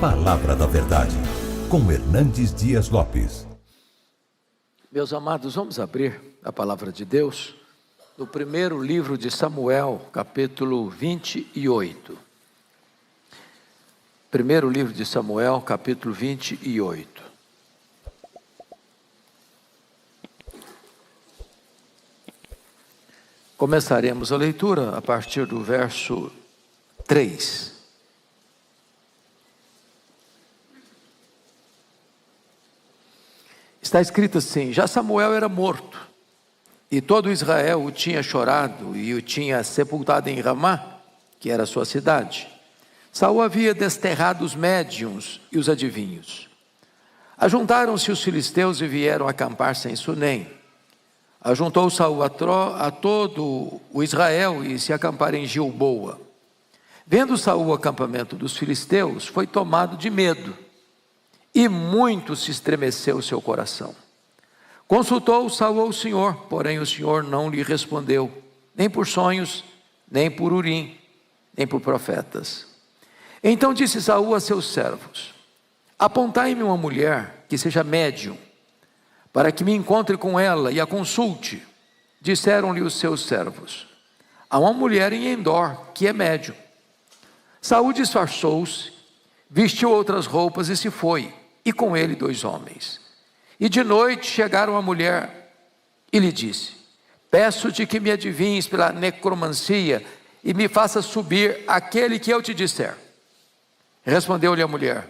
Palavra da Verdade, com Hernandes Dias Lopes. Meus amados, vamos abrir a palavra de Deus no primeiro livro de Samuel, capítulo 28. Primeiro livro de Samuel, capítulo 28. Começaremos a leitura a partir do verso 3. Está escrito assim: já Samuel era morto, e todo Israel o tinha chorado e o tinha sepultado em Ramá, que era a sua cidade. Saul havia desterrado os médiuns e os adivinhos. Ajuntaram-se os filisteus e vieram acampar-se em Sunem. Ajuntou Saul a todo o Israel e se acamparam em Gilboa. Vendo Saul o acampamento dos filisteus, foi tomado de medo, e muito se estremeceu o seu coração. Consultou Saul ao Senhor, porém o Senhor não lhe respondeu, nem por sonhos, nem por Urim, nem por profetas. Então disse Saul a seus servos: apontai-me uma mulher que seja médium, para que me encontre com ela e a consulte. Disseram-lhe os seus servos: há uma mulher em Endor que é médium. Saul disfarçou-se, vestiu outras roupas e se foi, e com ele 2 homens. E de noite chegaram a mulher e lhe disse: peço-te que me adivinhes pela necromancia e me faça subir aquele que eu te disser. Respondeu-lhe a mulher: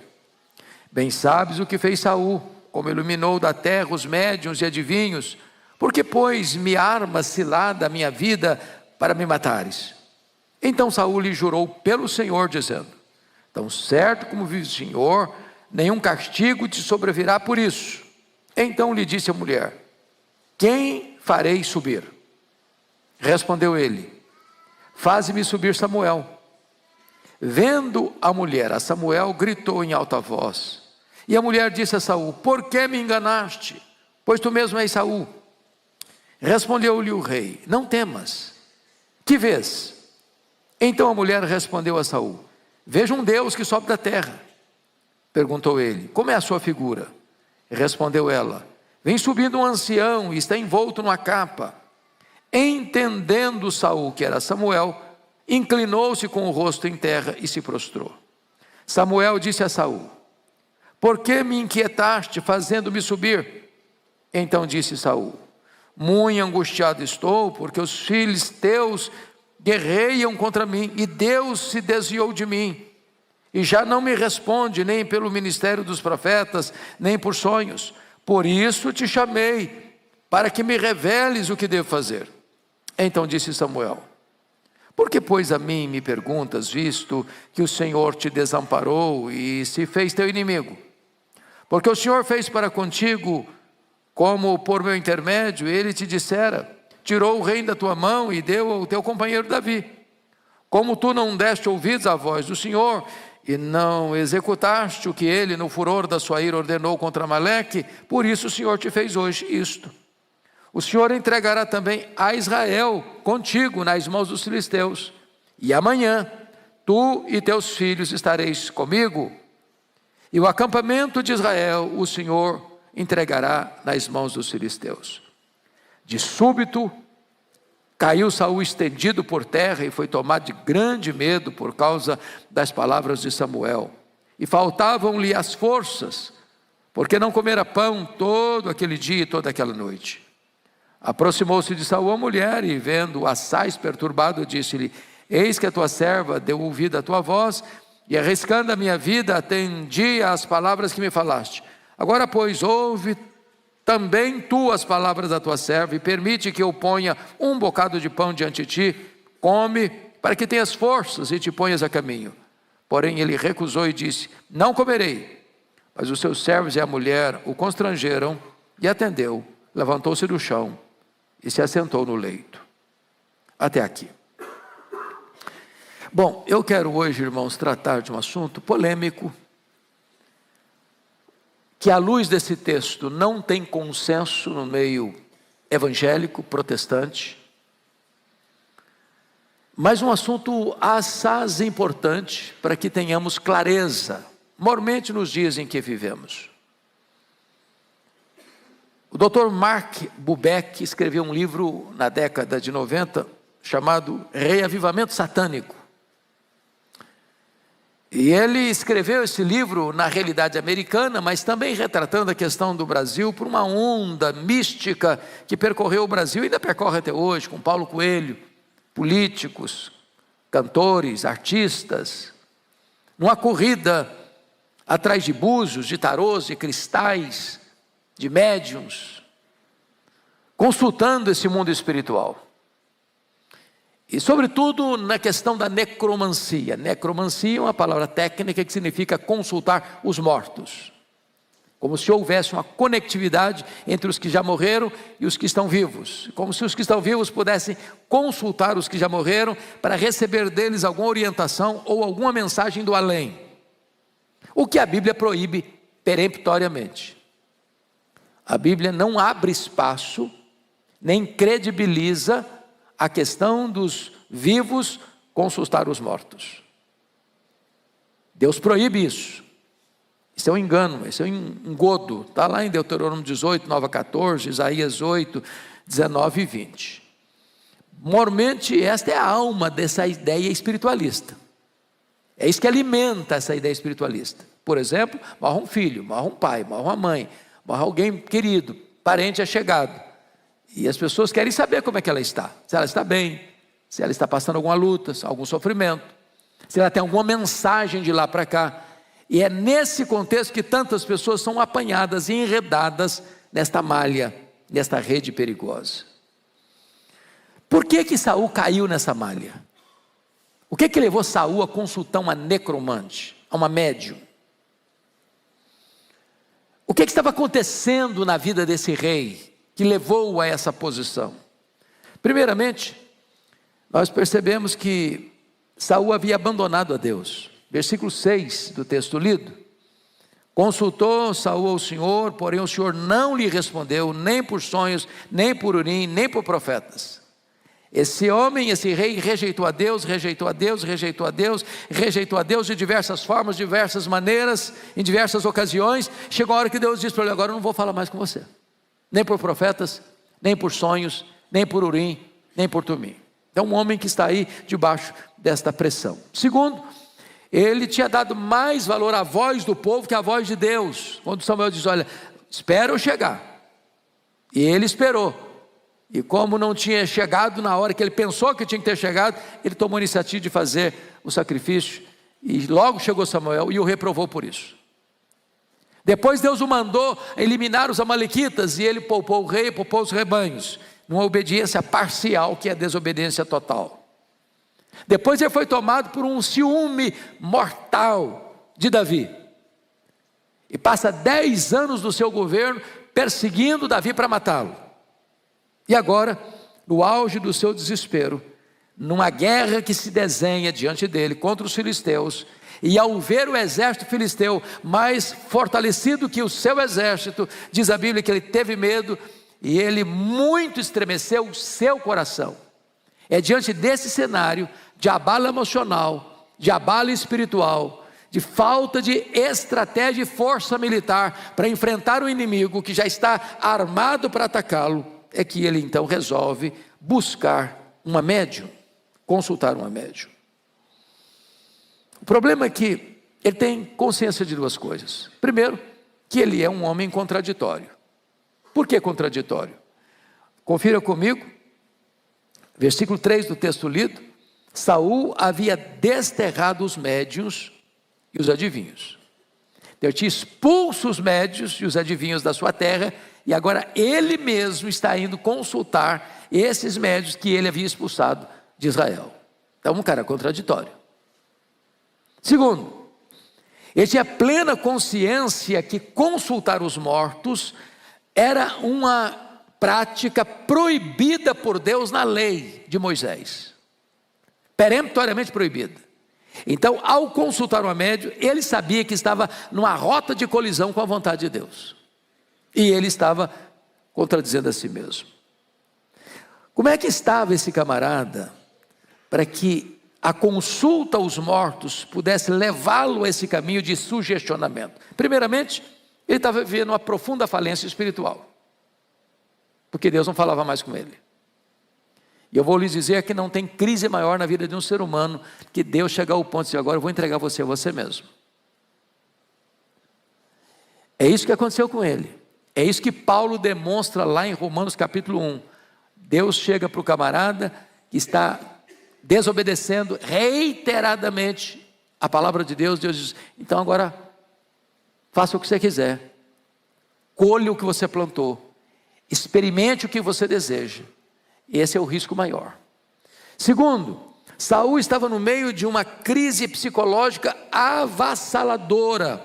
bem sabes o que fez Saul, como iluminou da terra os médiuns e adivinhos, porque pois me armas cilada a minha vida para me matares. Então Saul lhe jurou pelo Senhor, dizendo: tão certo como vive o Senhor, nenhum castigo te sobrevirá por isso. Então lhe disse a mulher: quem farei subir? Respondeu ele: faze-me subir Samuel. Vendo a mulher a Samuel, gritou em alta voz. E a mulher disse a Saul: por que me enganaste? Pois tu mesmo és Saul. Respondeu-lhe o rei: não temas. Que vês? Então a mulher respondeu a Saul: vejo um Deus que sobe da terra. Perguntou ele: como é a sua figura? Respondeu ela: vem subindo um ancião e está envolto numa capa. Entendendo Saul que era Samuel, inclinou-se com o rosto em terra e se prostrou. Samuel disse a Saul: por que me inquietaste fazendo-me subir? Então disse Saul: muito angustiado estou, porque os filisteus guerreiam contra mim, e Deus se desviou de mim, e já não me responde nem pelo ministério dos profetas, nem por sonhos. Por isso te chamei, para que me reveles o que devo fazer. Então disse Samuel: por que pois a mim me perguntas, visto que o Senhor te desamparou e se fez teu inimigo? Porque o Senhor fez para contigo, como por meu intermédio ele te dissera: tirou o reino da tua mão e deu ao teu companheiro Davi. Como tu não deste ouvidos à voz do Senhor, e não executaste o que ele no furor da sua ira ordenou contra Amaleque, por isso o Senhor te fez hoje isto. O Senhor entregará também a Israel contigo nas mãos dos filisteus, e amanhã tu e teus filhos estareis comigo, e o acampamento de Israel o Senhor entregará nas mãos dos filisteus. De súbito caiu Saul estendido por terra e foi tomado de grande medo por causa das palavras de Samuel. E faltavam-lhe as forças, porque não comera pão todo aquele dia e toda aquela noite. Aproximou-se de Saul a mulher e, vendo assaz perturbado, disse-lhe: eis que a tua serva deu ouvido à tua voz, e arriscando a minha vida, atendi às palavras que me falaste. Agora, pois, ouve também tu as palavras da tua serva, e permite que eu ponha um bocado de pão diante de ti, come, para que tenhas forças e te ponhas a caminho. Porém ele recusou e disse: não comerei. Mas os seus servos e a mulher o constrangeram, e atendeu, levantou-se do chão e se assentou no leito. Até aqui. Bom, eu quero hoje, irmãos, tratar de um assunto polêmico, que à luz desse texto não tem consenso no meio evangélico, protestante, mas um assunto assaz importante para que tenhamos clareza, mormente nos dias em que vivemos. O Dr. Mark Bubeck escreveu um livro na década de 90 chamado Reavivamento Satânico. E ele escreveu esse livro na realidade americana, mas também retratando a questão do Brasil por uma onda mística que percorreu o Brasil e ainda percorre até hoje, com Paulo Coelho, políticos, cantores, artistas, numa corrida atrás de búzios, de tarôs, de cristais, de médiuns, consultando esse mundo espiritual. E sobretudo na questão da necromancia. Necromancia é uma palavra técnica que significa consultar os mortos. Como se houvesse uma conectividade entre os que já morreram e os que estão vivos. Como se os que estão vivos pudessem consultar os que já morreram para receber deles alguma orientação ou alguma mensagem do além. O que a Bíblia proíbe peremptoriamente. A Bíblia não abre espaço, nem credibiliza a questão dos vivos consultar os mortos. Deus proíbe isso. Isso é um engano, isso é um engodo. Está lá em Deuteronômio 18, 9 a 14, Isaías 8, 19 e 20. Mormente, esta é a alma dessa ideia espiritualista. É isso que alimenta essa ideia espiritualista. Por exemplo, morre um filho, morre um pai, morre uma mãe, morre alguém querido, parente achegado. E as pessoas querem saber como é que ela está. Se ela está bem, se ela está passando alguma luta, algum sofrimento, se ela tem alguma mensagem de lá para cá. E é nesse contexto que tantas pessoas são apanhadas e enredadas nesta malha, nesta rede perigosa. Por que Saul caiu nessa malha? O que levou Saul a consultar uma necromante, a uma médium? O que estava acontecendo na vida desse rei que levou-o a essa posição? Primeiramente, nós percebemos que Saul havia abandonado a Deus. Versículo 6 do texto lido. Consultou Saul ao Senhor, porém o Senhor não lhe respondeu, nem por sonhos, nem por Urim, nem por profetas. Esse homem, esse rei rejeitou a Deus, rejeitou a Deus, rejeitou a Deus, rejeitou a Deus de diversas formas, de diversas maneiras, em diversas ocasiões. Chegou a hora que Deus disse para ele: agora eu não vou falar mais com você, nem por profetas, nem por sonhos, nem por Urim, nem por Tumim. É um homem que está aí debaixo desta pressão. Segundo, ele tinha dado mais valor à voz do povo que à voz de Deus. Quando Samuel diz: olha, espera eu chegar. E ele esperou. E como não tinha chegado na hora que ele pensou que tinha que ter chegado, ele tomou a iniciativa de fazer o sacrifício. E logo chegou Samuel e o reprovou por isso. Depois Deus o mandou eliminar os amalequitas, e ele poupou o rei, poupou os rebanhos, numa obediência parcial, que é a desobediência total. Depois ele foi tomado por um ciúme mortal de Davi, e passa 10 anos do seu governo perseguindo Davi para matá-lo. E agora, no auge do seu desespero, numa guerra que se desenha diante dele contra os filisteus, e ao ver o exército filisteu mais fortalecido que o seu exército, diz a Bíblia que ele teve medo, e ele muito estremeceu o seu coração. É diante desse cenário de abalo emocional, de abalo espiritual, de falta de estratégia e força militar para enfrentar o inimigo que já está armado para atacá-lo, é que ele então resolve buscar uma médium, consultar uma médium. O problema é que ele tem consciência de duas coisas. Primeiro, que ele é um homem contraditório. Por que contraditório? Confira comigo, versículo 3 do texto lido. Saul havia desterrado os médiuns e os adivinhos. Ele tinha expulso os médiuns e os adivinhos da sua terra, e agora ele mesmo está indo consultar esses médiuns que ele havia expulsado de Israel. Então, um cara contraditório. Segundo, ele tinha plena consciência que consultar os mortos era uma prática proibida por Deus na lei de Moisés, peremptoriamente proibida. Então, ao consultar uma médium, ele sabia que estava numa rota de colisão com a vontade de Deus, e ele estava contradizendo a si mesmo. Como é que estava esse camarada para que a consulta aos mortos pudesse levá-lo a esse caminho de sugestionamento. Primeiramente, ele estava vivendo uma profunda falência espiritual, porque Deus não falava mais com ele. E eu vou lhes dizer que não tem crise maior na vida de um ser humano que Deus chegar ao ponto de dizer: agora eu vou entregar você a você mesmo. É isso que aconteceu com ele. É isso que Paulo demonstra lá em Romanos capítulo 1. Deus chega para o camarada que está desobedecendo reiteradamente a palavra de Deus. Deus diz: então agora faça o que você quiser, colha o que você plantou, experimente o que você deseja. Esse é o risco maior. Segundo, Saul estava no meio de uma crise psicológica avassaladora.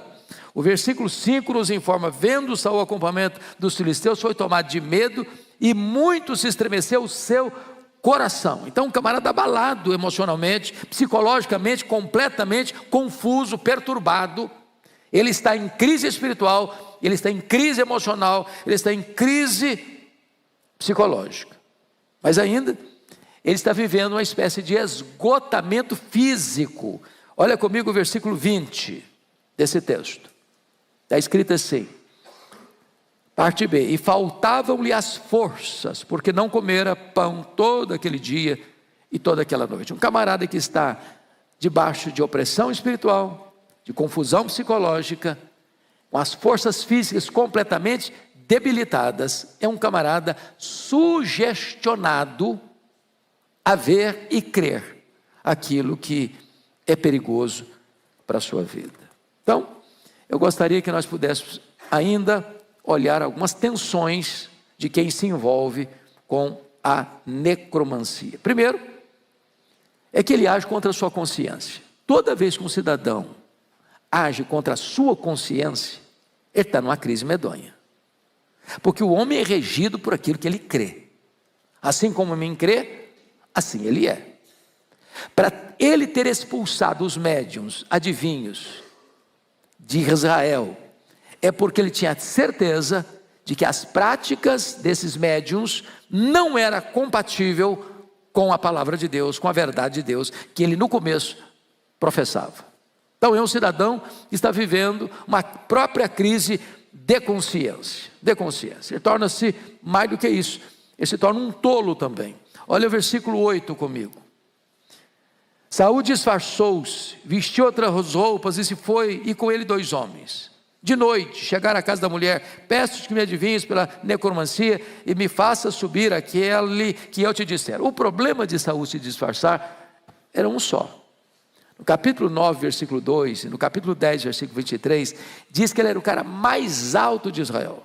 O versículo 5 nos informa: vendo Saul o acampamento dos filisteus, foi tomado de medo e muito se estremeceu o seu coração. Então um camarada abalado emocionalmente, psicologicamente, completamente confuso, perturbado. Ele está em crise espiritual, ele está em crise emocional, ele está em crise psicológica. Mas ainda, ele está vivendo uma espécie de esgotamento físico. Olha comigo o versículo 20 desse texto. Está escrito assim, parte B: e faltavam-lhe as forças, porque não comera pão todo aquele dia e toda aquela noite. Um camarada que está debaixo de opressão espiritual, de confusão psicológica, com as forças físicas completamente debilitadas, é um camarada sugestionado a ver e crer aquilo que é perigoso para a sua vida. Então, eu gostaria que nós pudéssemos ainda olhar algumas tensões de quem se envolve com a necromancia. Primeiro, é que ele age contra a sua consciência. Toda vez que um cidadão age contra a sua consciência, ele está numa crise medonha. Porque o homem é regido por aquilo que ele crê. Assim como o homem crê, assim ele é. Para ele ter expulsado os médiuns, adivinhos de Israel, é porque ele tinha certeza de que as práticas desses médiuns não era compatível com a palavra de Deus, com a verdade de Deus, que ele no começo professava. Então é um cidadão que está vivendo uma própria crise de consciência. Ele torna-se mais do que isso, ele se torna um tolo também. Olha o versículo 8 comigo. Saul disfarçou-se, vestiu outras roupas e se foi, e com ele 2 homens. De noite, chegaram à casa da mulher: peço-te que me adivinhes pela necromancia e me faça subir aquele que eu te disser. O problema de Saul se disfarçar era um só. No capítulo 9, versículo 2, e no capítulo 10, versículo 23, diz que ele era o cara mais alto de Israel.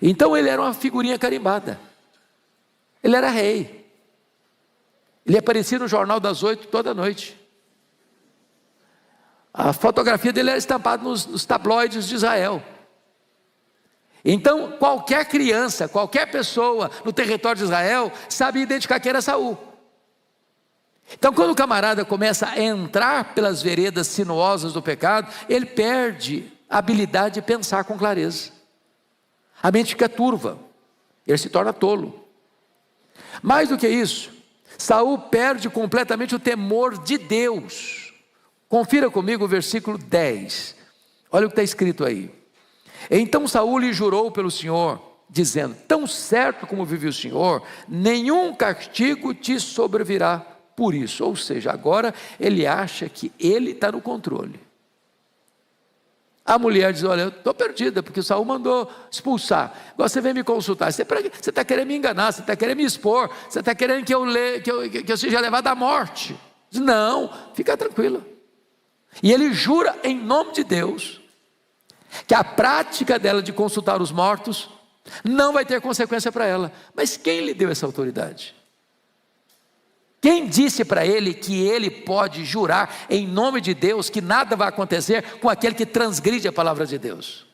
Então ele era uma figurinha carimbada. Ele era rei. Ele aparecia no Jornal das 8 toda noite. A fotografia dele era estampada nos tabloides de Israel. Então qualquer criança, qualquer pessoa no território de Israel sabia identificar quem era Saul. Então quando o camarada começa a entrar pelas veredas sinuosas do pecado, ele perde a habilidade de pensar com clareza. A mente fica turva, ele se torna tolo. Mais do que isso, Saul perde completamente o temor de Deus. Confira comigo o versículo 10. Olha o que está escrito aí. Então Saul lhe jurou pelo Senhor, dizendo: tão certo como vive o Senhor, nenhum castigo te sobrevirá por isso. Ou seja, agora ele acha que ele está no controle. A mulher diz: olha, eu estou perdida, porque Saul mandou expulsar. Agora você vem me consultar, você está querendo me enganar, você está querendo me expor, você está querendo que eu seja levado à morte. Diz: não, fica tranquila. E ele jura em nome de Deus, que a prática dela de consultar os mortos não vai ter consequência para ela. Mas quem lhe deu essa autoridade? Quem disse para ele que ele pode jurar em nome de Deus que nada vai acontecer com aquele que transgride a palavra de Deus?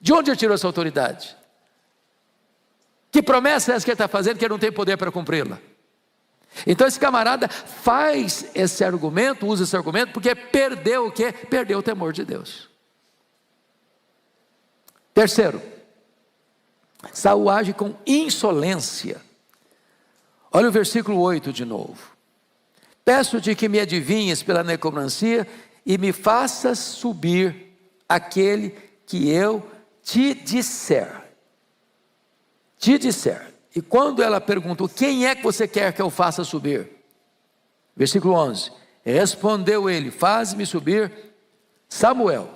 De onde ele tirou essa autoridade? Que promessa é essa que ele está fazendo que ele não tem poder para cumpri-la? Então esse camarada faz esse argumento, usa esse argumento, porque perdeu o quê? Perdeu o temor de Deus. Terceiro, Saul age com insolência. Olha o versículo 8 de novo. Peço-te que me adivinhes pela necromancia e me faças subir aquele que eu te disser. Te disser. E quando ela perguntou, quem é que você quer que eu faça subir? Versículo 11. Respondeu ele, faz-me subir Samuel.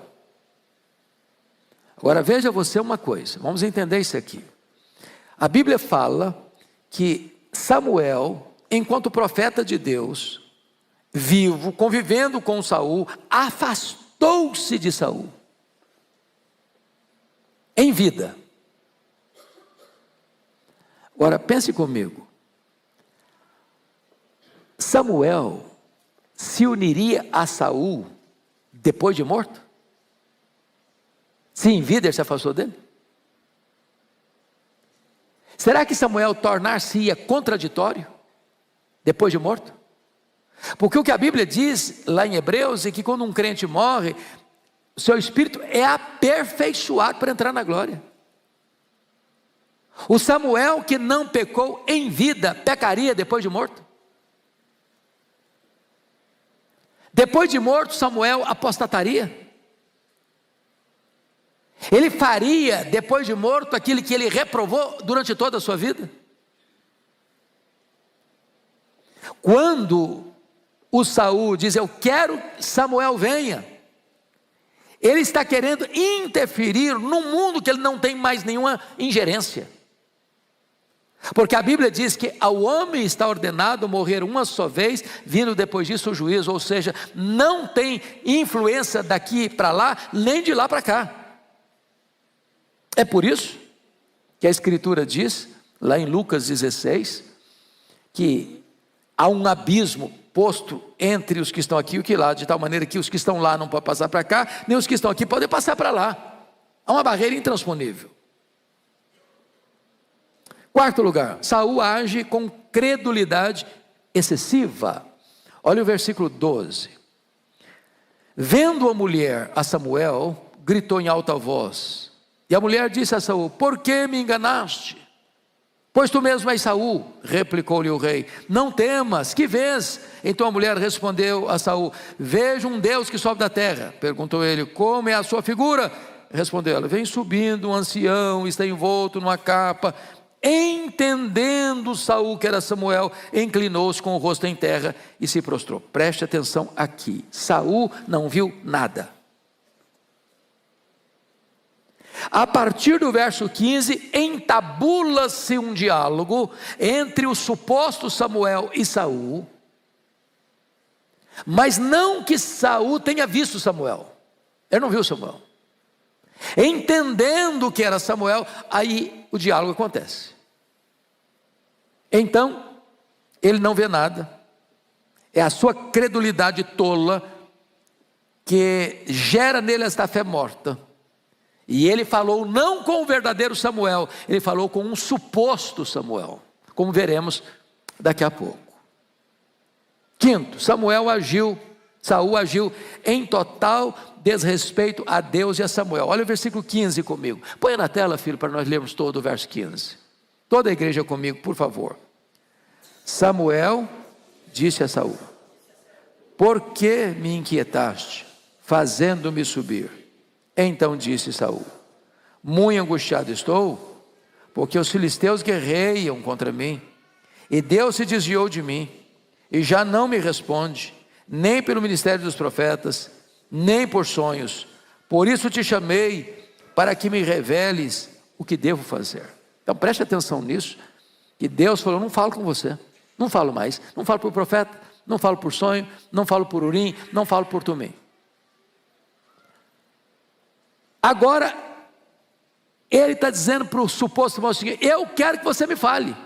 Agora veja você uma coisa, vamos entender isso aqui. A Bíblia fala que Samuel, enquanto profeta de Deus, vivo, convivendo com Saul, afastou-se de Saul. Em vida. Agora pense comigo. Samuel se uniria a Saul depois de morto? Se em vida ele se afastou dele? Será que Samuel tornar-se-ia contraditório depois de morto? Porque o que a Bíblia diz lá em Hebreus é que quando um crente morre, o seu espírito é aperfeiçoado para entrar na glória. O Samuel que não pecou em vida, pecaria depois de morto? Depois de morto, Samuel apostataria? Ele faria, depois de morto, aquilo que ele reprovou durante toda a sua vida? Quando o Saul diz, eu quero que Samuel venha, ele está querendo interferir num mundo que ele não tem mais nenhuma ingerência. Porque a Bíblia diz que ao homem está ordenado morrer uma só vez, vindo depois disso o juízo, ou seja, não tem influência daqui para lá, nem de lá para cá. É por isso que a Escritura diz, lá em Lucas 16, que há um abismo posto entre os que estão aqui e os que lá, de tal maneira que os que estão lá não podem passar para cá, nem os que estão aqui podem passar para lá. Há uma barreira intransponível. Quarto lugar, Saul age com credulidade excessiva. Olha o versículo 12. Vendo a mulher a Samuel, gritou em alta voz. E a mulher disse a Saul, por que me enganaste? Pois tu mesmo és Saul, replicou-lhe o rei. Não temas, que vês? Então a mulher respondeu a Saul, vejo um Deus que sobe da terra. Perguntou ele, como é a sua figura? Respondeu ela, vem subindo um ancião, está envolto numa capa. Entendendo Saul que era Samuel, inclinou-se com o rosto em terra e se prostrou. Preste atenção aqui, Saul não viu nada. A partir do verso 15, entabula-se um diálogo entre o suposto Samuel e Saul, mas não que Saul tenha visto Samuel, ele não viu Samuel. Entendendo que era Samuel, aí o diálogo acontece. Então, ele não vê nada, é a sua credulidade tola que gera nele esta fé morta. E ele falou não com o verdadeiro Samuel, ele falou com um suposto Samuel, como veremos daqui a pouco. Quinto, Saul agiu em total desrespeito a Deus e a Samuel. Olha o versículo 15 comigo. Põe na tela, filho, para nós lermos todo o verso 15. Toda a igreja comigo, por favor. Samuel disse a Saul, por que me inquietaste, fazendo-me subir? Então disse Saul, muito angustiado estou, porque os filisteus guerreiam contra mim, e Deus se desviou de mim, e já não me responde, nem pelo ministério dos profetas, nem por sonhos. Por isso te chamei, para que me reveles o que devo fazer. Então preste atenção nisso, que Deus falou, não falo com você, não falo mais, não falo por profeta, não falo por sonho, não falo por Urim, não falo por Tumim. Agora, ele está dizendo para o suposto irmão o seguinte, eu quero que você me fale.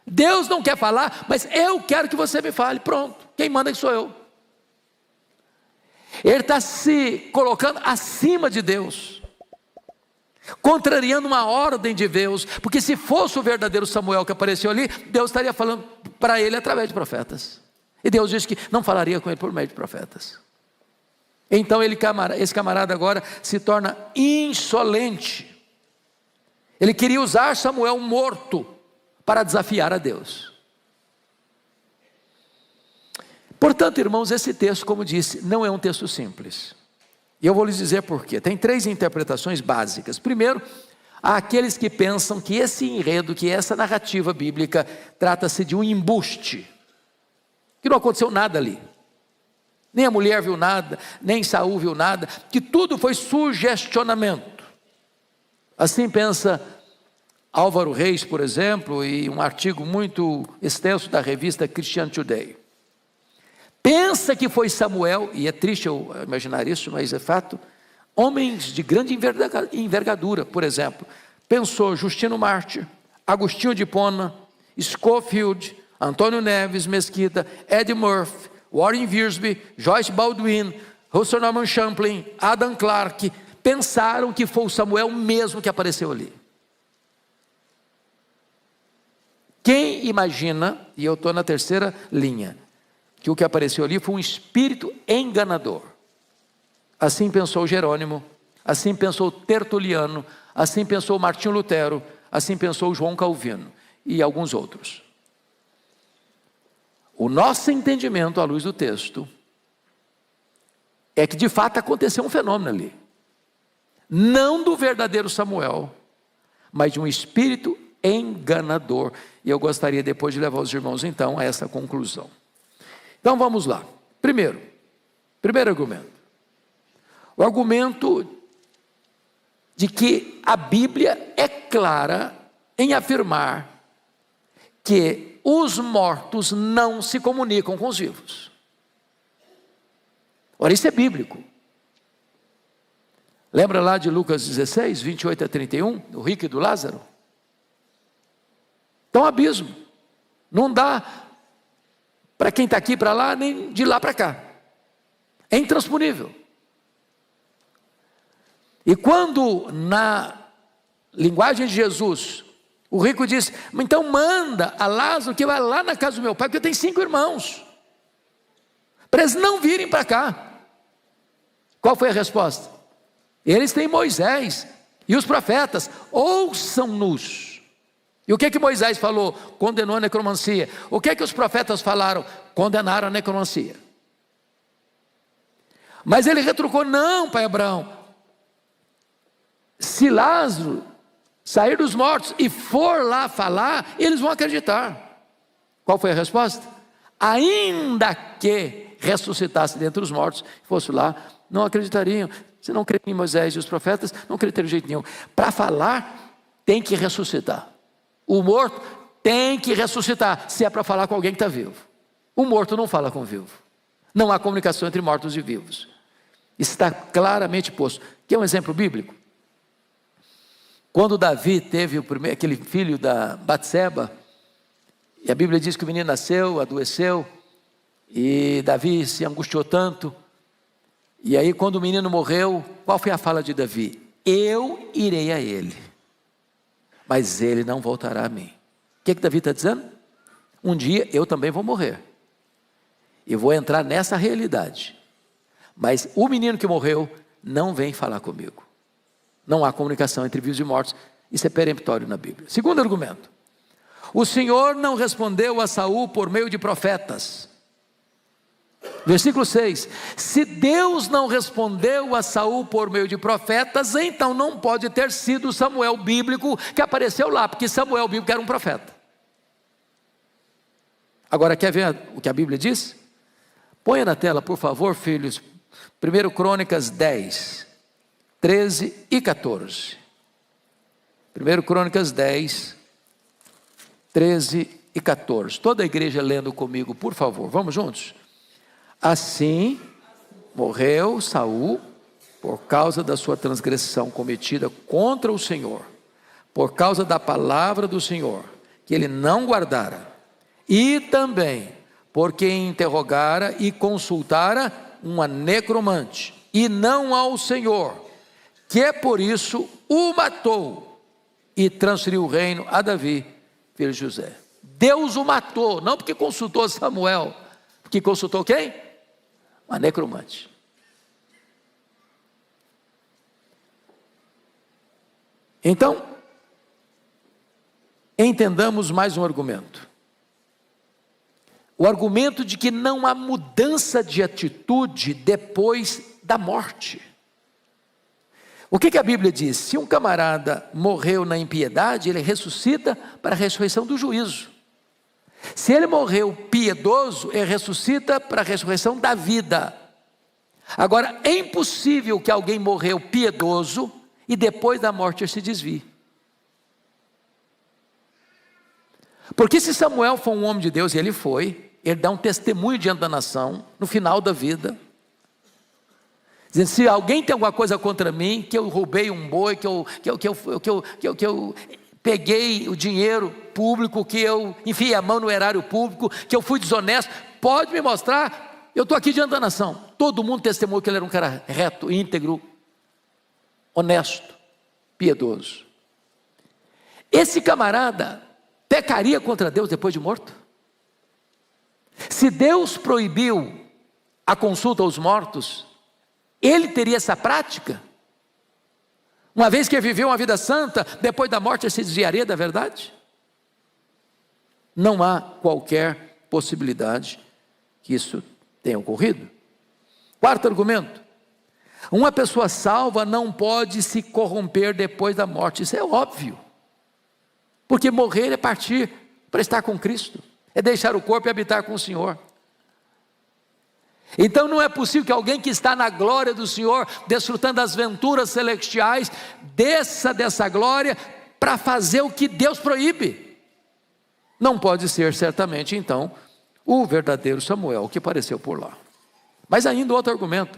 Deus não quer falar, mas eu quero que você me fale. Pronto, quem manda que sou eu. Ele está se colocando acima de Deus, contrariando uma ordem de Deus, porque se fosse o verdadeiro Samuel que apareceu ali, Deus estaria falando para ele através de profetas. E Deus disse que não falaria com ele por meio de profetas. Então esse camarada agora se torna insolente. Ele queria usar Samuel morto para desafiar a Deus. Portanto, irmãos, esse texto, como disse, não é um texto simples. E eu vou lhes dizer por quê. Tem 3 interpretações básicas. Primeiro, há aqueles que pensam que esse enredo, que essa narrativa bíblica, trata-se de um embuste, que não aconteceu nada ali. Nem a mulher viu nada, nem Saul viu nada, que tudo foi sugestionamento. Assim pensa Álvaro Reis, por exemplo, e um artigo muito extenso da revista Christian Today. Pensa que foi Samuel, e é triste eu imaginar isso, mas é fato, homens de grande envergadura, por exemplo, pensou Justino Mártir, Agostinho de Hipona, Scofield, Antônio Neves Mesquita, Eddie Murphy, Warren Wiersbe, Joyce Baldwin, Russell Norman Champlin, Adam Clarke, pensaram que foi o Samuel mesmo que apareceu ali. Quem imagina, e eu estou na terceira linha, que o que apareceu ali foi um espírito enganador? Assim pensou Jerônimo, assim pensou Tertuliano, assim pensou Martinho Lutero, assim pensou João Calvino e alguns outros. O nosso entendimento à luz do texto é que de fato aconteceu um fenômeno ali. Não do verdadeiro Samuel, mas de um espírito enganador. E eu gostaria depois de levar os irmãos então a essa conclusão. Então vamos lá. Primeiro argumento. O argumento de que a Bíblia é clara em afirmar que os mortos não se comunicam com os vivos. Ora, isso é bíblico. Lembra lá de Lucas 16, 28 a 31, do rico e do Lázaro? Então, abismo. Não dá para quem está aqui para lá, nem de lá para cá. É intransponível. E quando na linguagem de Jesus, o rico disse, então manda a Lázaro que vai lá na casa do meu pai, porque eu tenho 5 irmãos, para eles não virem para cá. Qual foi a resposta? Eles têm Moisés e os profetas, ouçam-nos. E o que Moisés falou? Condenou a necromancia. O que os profetas falaram? Condenaram a necromancia. Mas ele retrucou, não, pai Abraão, se Lázaro sair dos mortos e for lá falar, eles vão acreditar. Qual foi a resposta? Ainda que ressuscitasse dentre os mortos, fosse lá, não acreditariam. Se não crê em Moisés e os profetas, não acreditariam de jeito nenhum. Para falar, tem que ressuscitar. O morto tem que ressuscitar, se é para falar com alguém que está vivo. O morto não fala com o vivo. Não há comunicação entre mortos e vivos. Isso está claramente posto. Quer um exemplo bíblico? Quando Davi teve aquele filho da Batseba, e a Bíblia diz que o menino nasceu, adoeceu, e Davi se angustiou tanto, e aí quando o menino morreu, qual foi a fala de Davi? Eu irei a ele, mas ele não voltará a mim. O que Davi está dizendo? Um dia eu também vou morrer, e vou entrar nessa realidade, mas o menino que morreu não vem falar comigo. Não há comunicação entre vivos e mortos. Isso é peremptório na Bíblia. Segundo argumento. O Senhor não respondeu a Saul por meio de profetas. Versículo 6. Se Deus não respondeu a Saul por meio de profetas, então não pode ter sido Samuel bíblico que apareceu lá, porque Samuel bíblico era um profeta. Agora, quer ver o que a Bíblia diz? Ponha na tela, por favor, filhos. 1 Crônicas 10. 13 e 14. 1 Crônicas 10, 13 e 14. Toda a igreja lendo comigo, por favor. Vamos juntos? Assim morreu Saul por causa da sua transgressão cometida contra o Senhor, por causa da palavra do Senhor, que ele não guardara, e também porque interrogara e consultara uma necromante, e não ao Senhor, que é por isso o matou e transferiu o reino a Davi, filho de José. Deus o matou, não porque consultou Samuel, porque consultou quem? Uma necromante. Então, entendamos mais um argumento. o argumento de que não há mudança de atitude depois da morte. O que a Bíblia diz? Se um camarada morreu na impiedade, ele ressuscita para a ressurreição do juízo. Se ele morreu piedoso, ele ressuscita para a ressurreição da vida. Agora, é impossível que alguém morreu piedoso e depois da morte ele se desvie. Porque se Samuel for um homem de Deus, e ele foi, ele dá um testemunho diante da nação, no final da vida, dizendo: se alguém tem alguma coisa contra mim, que eu roubei um boi, que eu peguei o dinheiro público, que eu enfiei a mão no erário público, que eu fui desonesto, pode me mostrar, eu estou aqui diante da nação. Todo mundo testemunhou que ele era um cara reto, íntegro, honesto, piedoso. Esse camarada pecaria contra Deus depois de morto? Se Deus proibiu a consulta aos mortos, ele teria essa prática? Uma vez que ele viveu uma vida santa, depois da morte ele se desviaria da verdade? Não há qualquer possibilidade que isso tenha ocorrido. Quarto argumento: uma pessoa salva não pode se corromper depois da morte. Isso é óbvio, porque morrer é partir para estar com Cristo, é deixar o corpo e habitar com o Senhor. Então não é possível que alguém que está na glória do Senhor, desfrutando das venturas celestiais, desça dessa glória para fazer o que Deus proíbe. Não pode ser certamente então o verdadeiro Samuel que apareceu por lá. Mas ainda outro argumento: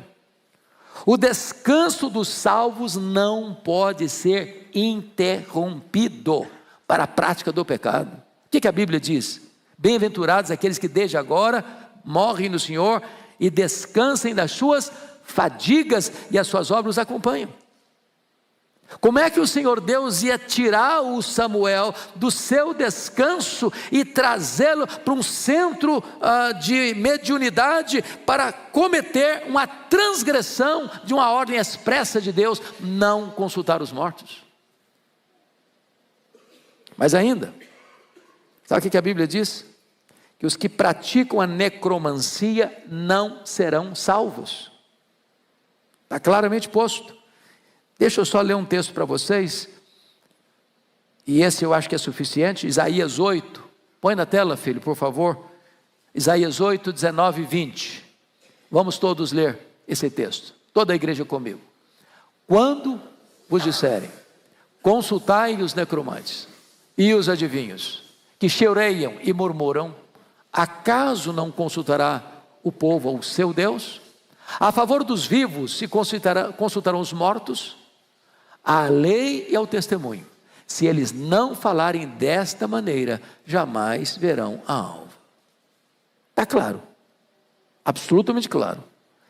o descanso dos salvos não pode ser interrompido para a prática do pecado. O que a Bíblia diz? Bem-aventurados aqueles que desde agora morrem no Senhor e descansem das suas fadigas, e as suas obras os acompanham. Como é que o Senhor Deus ia tirar o Samuel do seu descanso e trazê-lo para um centro de mediunidade para cometer uma transgressão de uma ordem expressa de Deus, não consultar os mortos? Mas ainda, sabe o que a Bíblia diz? Que os que praticam a necromancia não serão salvos. Está claramente posto. Deixa eu só ler um texto para vocês, e esse eu acho que é suficiente. Isaías 8, põe na tela, filho, por favor. Isaías 8, 19 e 20. Vamos todos ler esse texto, toda a igreja comigo. Quando vos disserem: consultai os necromantes e os adivinhos, que cheireiam e murmuram, acaso não consultará o povo ao seu Deus? A favor dos vivos se consultarão os mortos? A lei e ao testemunho, se eles não falarem desta maneira, jamais verão a alva. Está claro, absolutamente claro.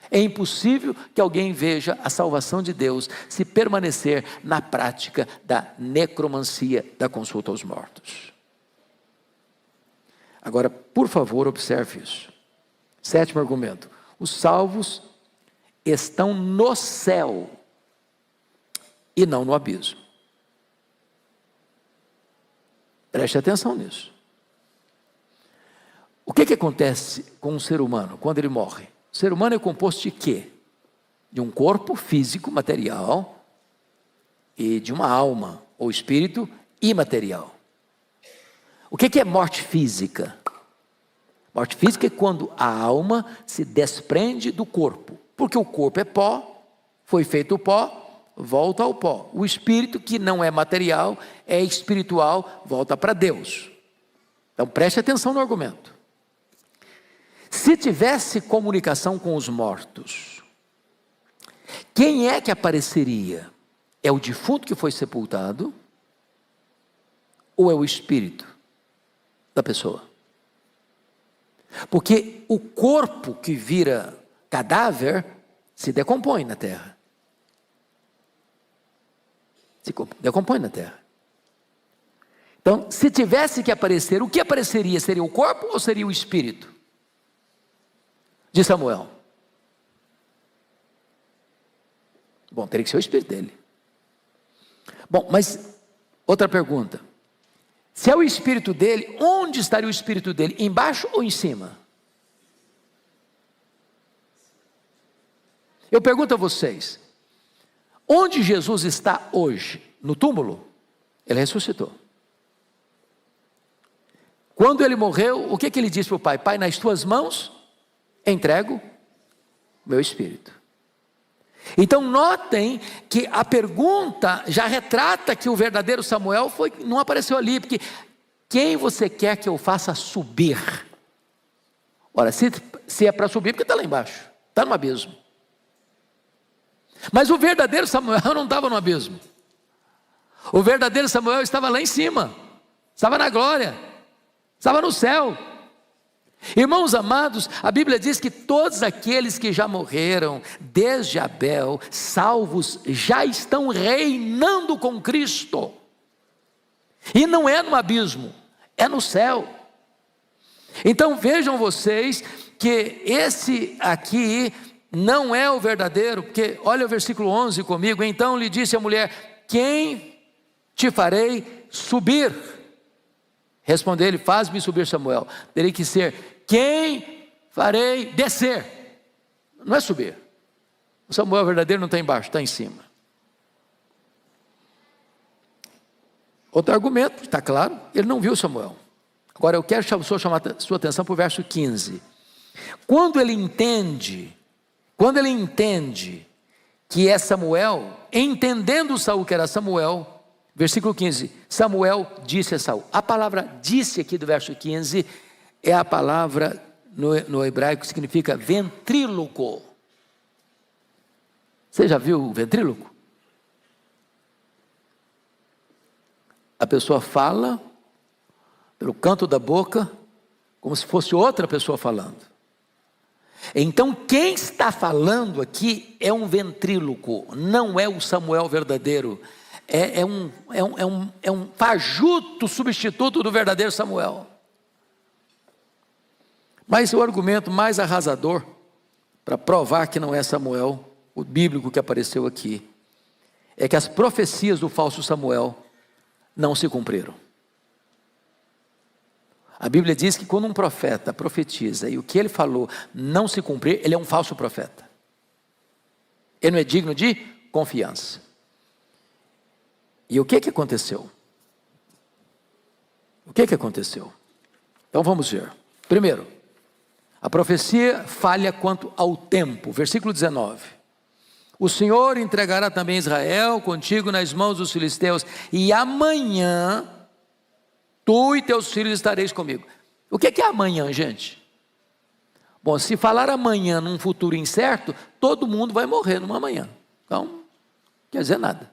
É impossível que alguém veja a salvação de Deus se permanecer na prática da necromancia, da consulta aos mortos. Agora, por favor, observe isso. Sétimo argumento: os salvos estão no céu e não no abismo. Preste atenção nisso. O que acontece com um ser humano quando ele morre? O ser humano é composto de quê? De um corpo físico, material, e de uma alma, ou espírito, imaterial. O que é morte física? Morte física é quando a alma se desprende do corpo, porque o corpo é pó, foi feito pó, volta ao pó. O espírito, que não é material, é espiritual, volta para Deus. Então preste atenção no argumento. Se tivesse comunicação com os mortos, quem é que apareceria? É o defunto que foi sepultado? Ou é o espírito da pessoa? Porque o corpo que vira cadáver se decompõe na terra. Se decompõe na terra. Então, se tivesse que aparecer, o que apareceria? Seria o corpo ou seria o espírito de Samuel? Bom, teria que ser o espírito dele. Bom, mas outra pergunta: se é o espírito dele, onde estaria o espírito dele? Embaixo ou em cima? Eu pergunto a vocês, onde Jesus está hoje? No túmulo? Ele ressuscitou. Quando ele morreu, o que ele disse para o Pai? Pai, nas tuas mãos entrego meu espírito. Então notem que a pergunta já retrata que o verdadeiro Samuel não apareceu ali, porque quem você quer que eu faça subir? Ora, se é para subir, porque está lá embaixo, está no abismo. Mas o verdadeiro Samuel não estava no abismo. O verdadeiro Samuel estava lá em cima, estava na glória, estava no céu. Irmãos amados, a Bíblia diz que todos aqueles que já morreram, desde Abel, salvos, já estão reinando com Cristo. E não é no abismo, é no céu. Então vejam vocês que esse aqui não é o verdadeiro, porque olha o versículo 11 comigo. Então lhe disse a mulher: quem te farei subir? Respondeu ele: faz-me subir, Samuel. Teria que ser: quem farei descer? Não é subir. O Samuel verdadeiro não está embaixo, está em cima. Outro argumento, está claro, ele não viu Samuel. Agora eu quero chamar a sua atenção para o verso 15. Quando ele entende que é Samuel, entendendo Saul que era Samuel, versículo 15, Samuel disse a Saul. A palavra disse aqui do verso 15 é a palavra no hebraico que significa ventríloco. Você já viu o ventríloco? A pessoa fala pelo canto da boca, como se fosse outra pessoa falando. Então quem está falando aqui é um ventríloco, não é o Samuel verdadeiro. É um fajuto substituto do verdadeiro Samuel. Mas o argumento mais arrasador, para provar que não é Samuel, o bíblico que apareceu aqui, é que as profecias do falso Samuel não se cumpriram. A Bíblia diz que quando um profeta profetiza e o que ele falou não se cumprir, ele é um falso profeta. Ele não é digno de confiança. E o que aconteceu? O que aconteceu? Então vamos ver. Primeiro, a profecia falha quanto ao tempo. Versículo 19. O Senhor entregará também Israel contigo nas mãos dos filisteus, e amanhã tu e teus filhos estareis comigo. O que é amanhã, gente? Bom, se falar amanhã num futuro incerto, todo mundo vai morrer numa amanhã. Então, não quer dizer nada.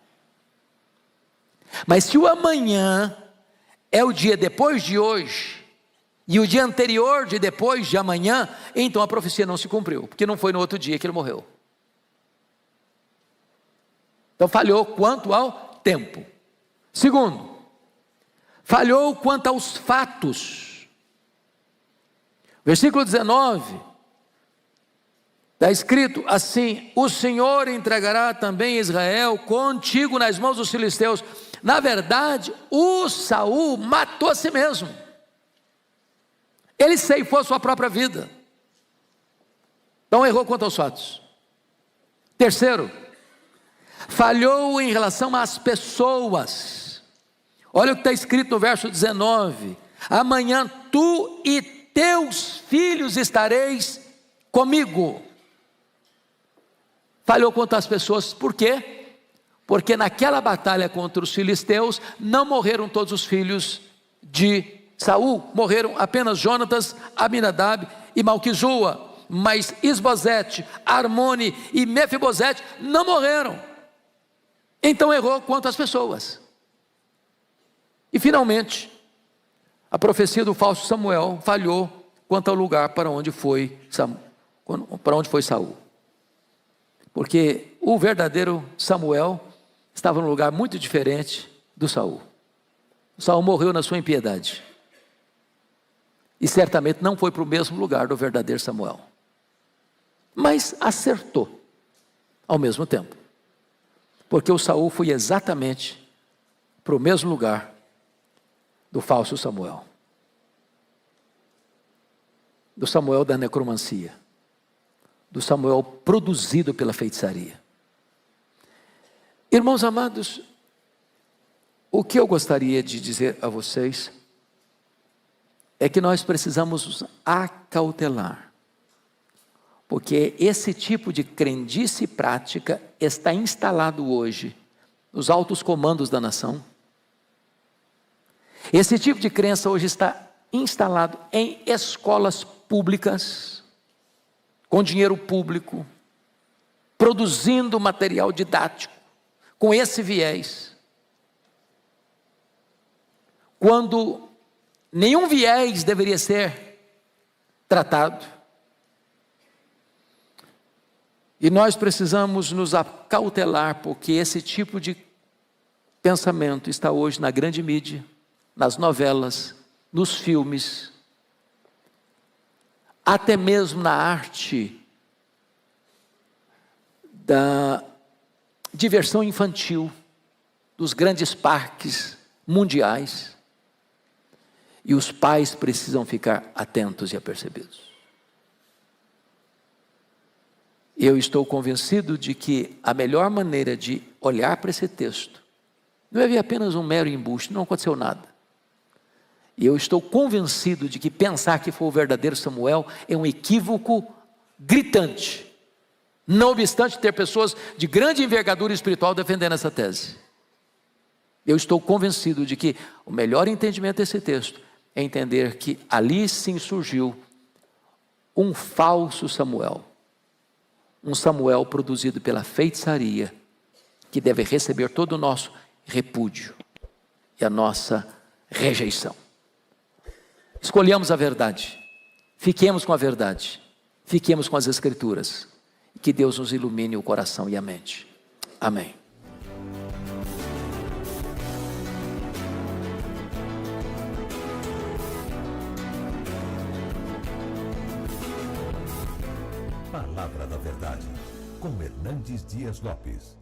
Mas se o amanhã é o dia depois de hoje, e o dia anterior de depois de amanhã, então a profecia não se cumpriu, porque não foi no outro dia que ele morreu. Então falhou quanto ao tempo. Segundo, falhou quanto aos fatos. Versículo 19, está escrito assim: o Senhor entregará também Israel contigo nas mãos dos filisteus. Na verdade, o Saul matou a si mesmo. Ele ceifou a sua própria vida. Então errou quanto aos fatos. Terceiro, falhou em relação às pessoas. Olha o que está escrito no verso 19: amanhã tu e teus filhos estareis comigo. Falhou quanto às pessoas, por quê? Porque naquela batalha contra os filisteus, não morreram todos os filhos de Saul, morreram apenas Jonatas, Aminadab e Malquizua, mas Isbosete, Armone e Mefibosete não morreram. Então errou quanto às pessoas. E finalmente, a profecia do falso Samuel falhou quanto ao lugar para onde foi Saul. Porque o verdadeiro Samuel estava num lugar muito diferente do Saul. Saul morreu na sua impiedade. E certamente não foi para o mesmo lugar do verdadeiro Samuel. Mas acertou ao mesmo tempo. Porque o Saul foi exatamente para o mesmo lugar do falso Samuel. Do Samuel da necromancia. do Samuel produzido pela feitiçaria. Irmãos amados, o que eu gostaria de dizer a vocês é que nós precisamos nos acautelar, porque esse tipo de crendice prática está instalado hoje nos altos comandos da nação. Esse tipo de crença hoje está instalado em escolas públicas, com dinheiro público, produzindo material didático, com esse viés. Quando nenhum viés deveria ser tratado. E nós precisamos nos acautelar, porque esse tipo de pensamento está hoje na grande mídia, nas novelas, nos filmes, até mesmo na arte da diversão infantil, dos grandes parques mundiais. E os pais precisam ficar atentos e apercebidos. Eu estou convencido de que a melhor maneira de olhar para esse texto não é ver apenas um mero embuste, não aconteceu nada. E eu estou convencido de que pensar que foi o verdadeiro Samuel é um equívoco gritante, não obstante ter pessoas de grande envergadura espiritual defendendo essa tese. Eu estou convencido de que o melhor entendimento desse texto é entender que ali sim surgiu um falso Samuel, um Samuel produzido pela feitiçaria, que deve receber todo o nosso repúdio e a nossa rejeição. Escolhamos a verdade, fiquemos com a verdade, fiquemos com as Escrituras, que Deus nos ilumine o coração e a mente. Amém. Palavra da Verdade, com Hernandes Dias Lopes.